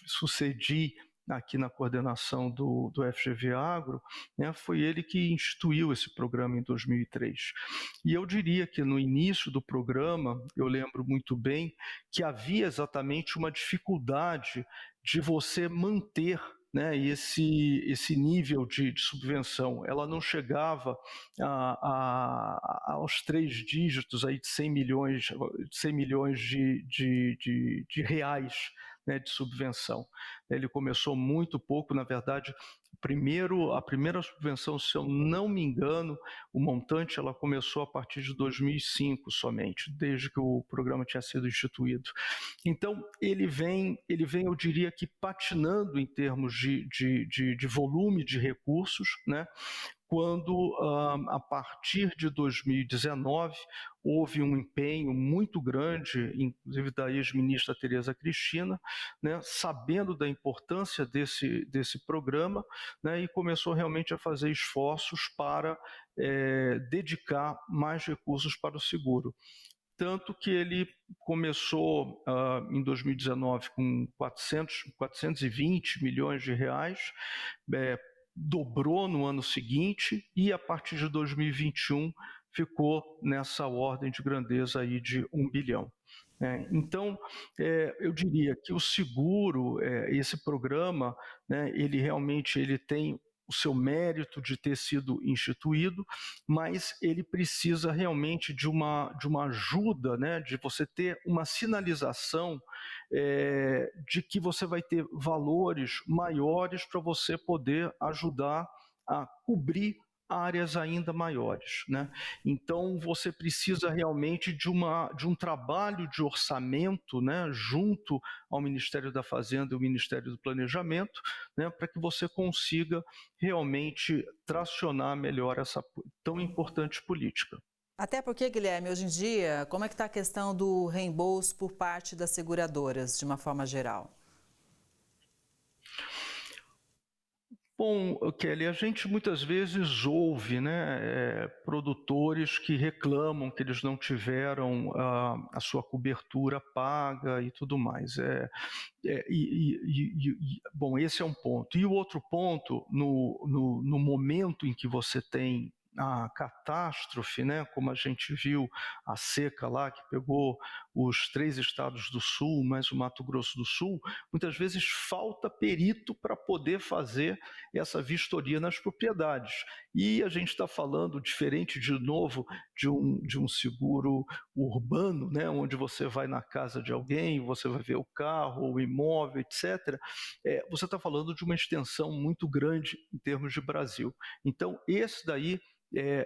sucedi aqui na coordenação do FGV Agro, né, foi ele que instituiu esse programa em 2003. E eu diria que no início do programa, eu lembro muito bem, que havia exatamente uma dificuldade de você manter, né, esse nível de subvenção. Ela não chegava aos 3 dígitos aí de 100 milhões de reais, né, de subvenção. Ele começou muito pouco, na verdade, a primeira subvenção, se eu não me engano, o montante ela começou a partir de 2005 somente, desde que o programa tinha sido instituído. Então, ele vem, eu diria que patinando em termos de volume de recursos, né? Quando, a partir de 2019, houve um empenho muito grande, inclusive da ex-ministra Tereza Cristina, né, sabendo da importância desse programa, né, e começou realmente a fazer esforços para dedicar mais recursos para o seguro. Tanto que ele começou em 2019 com 420 milhões de reais, dobrou no ano seguinte e a partir de 2021 ficou nessa ordem de grandeza aí de 1 bilhão. Então, eu diria que o seguro, esse programa, né, ele realmente tem seu mérito de ter sido instituído, mas ele precisa realmente de uma ajuda, né, de você ter uma sinalização de que você vai ter valores maiores para você poder ajudar a cobrir áreas ainda maiores, né? Então você precisa realmente de um trabalho de orçamento, né, junto ao Ministério da Fazenda e ao Ministério do Planejamento, né, para que você consiga realmente tracionar melhor essa tão importante política. Até porque, Guilherme, hoje em dia, como é que está a questão do reembolso por parte das seguradoras, de uma forma geral? Bom, Kelly, a gente muitas vezes ouve, né, produtores que reclamam que eles não tiveram a sua cobertura paga e tudo mais. Bom, esse é um ponto. E o outro ponto, no momento em que você tem a catástrofe, né, como a gente viu a seca lá, que pegou os 3 estados do sul, mais o Mato Grosso do Sul, muitas vezes falta perito para poder fazer essa vistoria nas propriedades. E a gente está falando, diferente de novo, de um seguro urbano, né, onde você vai na casa de alguém, você vai ver o carro, o imóvel, etc. Você está falando de uma extensão muito grande em termos de Brasil. Então, esse daí,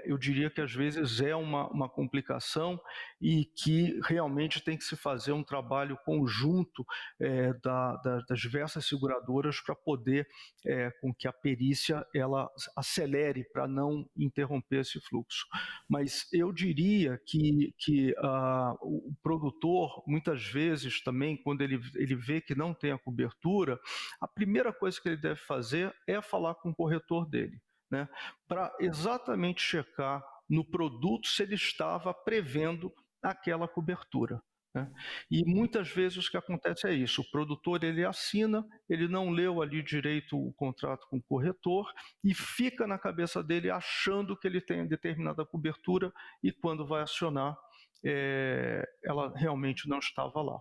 eu diria que às vezes é uma complicação e que realmente tem que se fazer um trabalho conjunto das diversas seguradoras para poder com que a perícia ela acelere para não interromper esse fluxo. Mas eu diria que o produtor, muitas vezes também, quando ele vê que não tem a cobertura, a primeira coisa que ele deve fazer é falar com o corretor dele, né, para exatamente checar no produto se ele estava prevendo aquela cobertura, né? E muitas vezes o que acontece é isso: o produtor ele assina, ele não leu ali direito o contrato com o corretor e fica na cabeça dele achando que ele tem determinada cobertura e quando vai acionar, ela realmente não estava lá.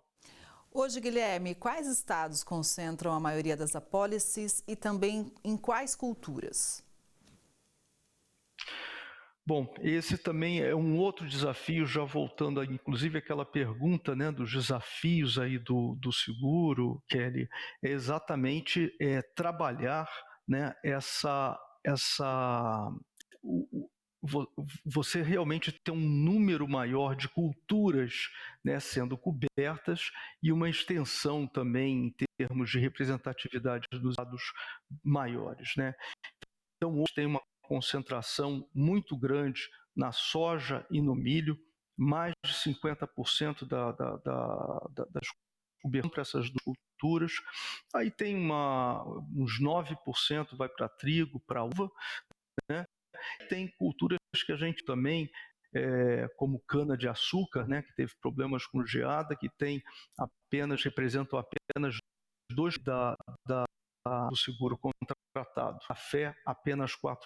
Hoje, Guilherme, quais estados concentram a maioria das apólices e também em quais culturas? Bom, esse também é um outro desafio, já voltando a, inclusive, àquela pergunta, né, dos desafios aí do seguro, Kelly, é exatamente trabalhar, né, você realmente ter um número maior de culturas, né, sendo cobertas e uma extensão também em termos de representatividade dos dados maiores, né? Então, hoje tem uma concentração muito grande na soja e no milho, mais de 50% das coberturas para essas duas culturas. Aí tem uns 9% vai para trigo, para uva, né? Tem culturas que a gente também, como cana-de-açúcar, né, que teve problemas com geada, que representam apenas 2% do seguro contratado. Café, apenas 4%.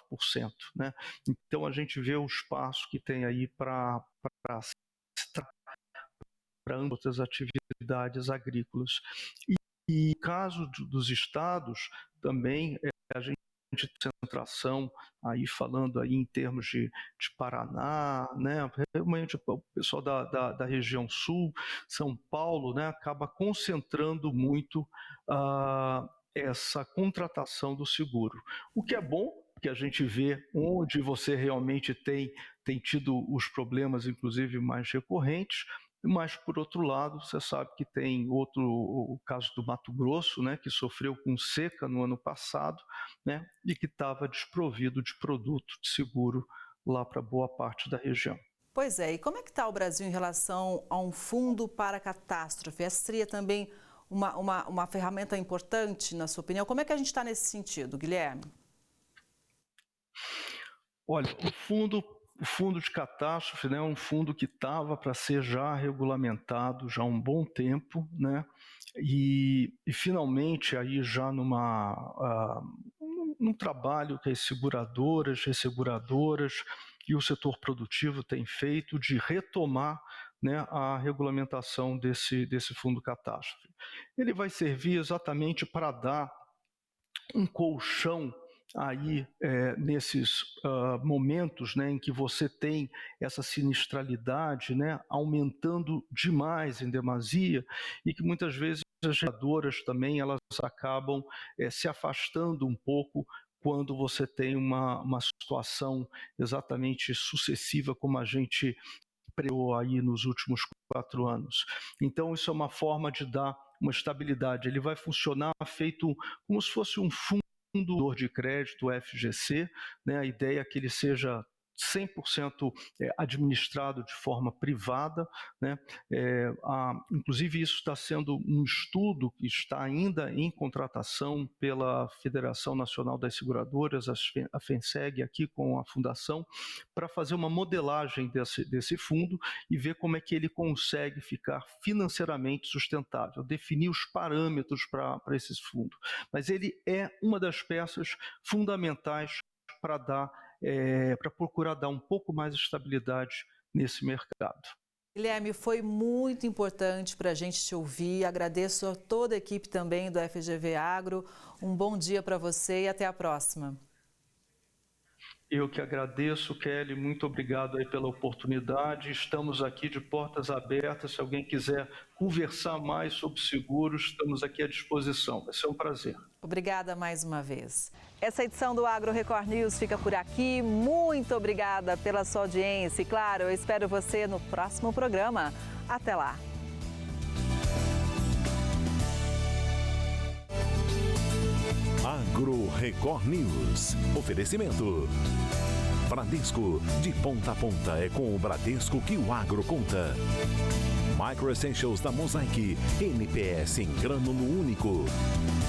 Né? Então, a gente vê o espaço que tem aí para outras atividades agrícolas. E no caso dos estados, também a gente tem concentração, aí falando aí em termos de Paraná, né? Realmente o pessoal da região sul, São Paulo, né, acaba concentrando muito essa contratação do seguro. O que é bom, porque a gente vê onde você realmente tem tido os problemas, inclusive mais recorrentes, mas, por outro lado, você sabe que tem o caso do Mato Grosso, né, que sofreu com seca no ano passado, né, e que estava desprovido de produto de seguro lá para boa parte da região. Pois é, e como é que está o Brasil em relação a um fundo para catástrofe? Essa seria também uma ferramenta importante, na sua opinião? Como é que a gente está nesse sentido, Guilherme? Olha, o fundo de catástrofe, né, é um fundo que estava para ser já regulamentado já há um bom tempo, né, e finalmente aí já num trabalho que as seguradoras, resseguradoras e o setor produtivo têm feito de retomar, né, a regulamentação desse fundo catástrofe. Ele vai servir exatamente para dar um colchão, aí nesses momentos, né, em que você tem essa sinistralidade, né, aumentando demais, em demasia, e que muitas vezes as geradoras também elas acabam se afastando um pouco quando você tem uma situação exatamente sucessiva como a gente previu aí nos últimos 4 anos. Então isso é uma forma de dar uma estabilidade. Ele vai funcionar feito como se fosse um fundo de crédito, FGC, né? A ideia é que ele seja 100% administrado de forma privada, né? Inclusive isso está sendo um estudo que está ainda em contratação pela Federação Nacional das Seguradoras, a FENSEG, aqui com a Fundação, para fazer uma modelagem desse fundo e ver como é que ele consegue ficar financeiramente sustentável, definir os parâmetros para esse fundo. Mas ele é uma das peças fundamentais para procurar dar um pouco mais de estabilidade nesse mercado. Guilherme, foi muito importante para a gente te ouvir. Agradeço a toda a equipe também do FGV Agro. Um bom dia para você e até a próxima. Eu que agradeço, Kelly, muito obrigado aí pela oportunidade. Estamos aqui de portas abertas. Se alguém quiser conversar mais sobre seguros, estamos aqui à disposição. Vai ser um prazer. Obrigada mais uma vez. Essa edição do Agro Record News fica por aqui. Muito obrigada pela sua audiência. E claro, eu espero você no próximo programa. Até lá. Agro Record News. Oferecimento. Bradesco, de ponta a ponta é com o Bradesco que o agro conta. Micro Essentials da Mosaic, NPS em grano no único.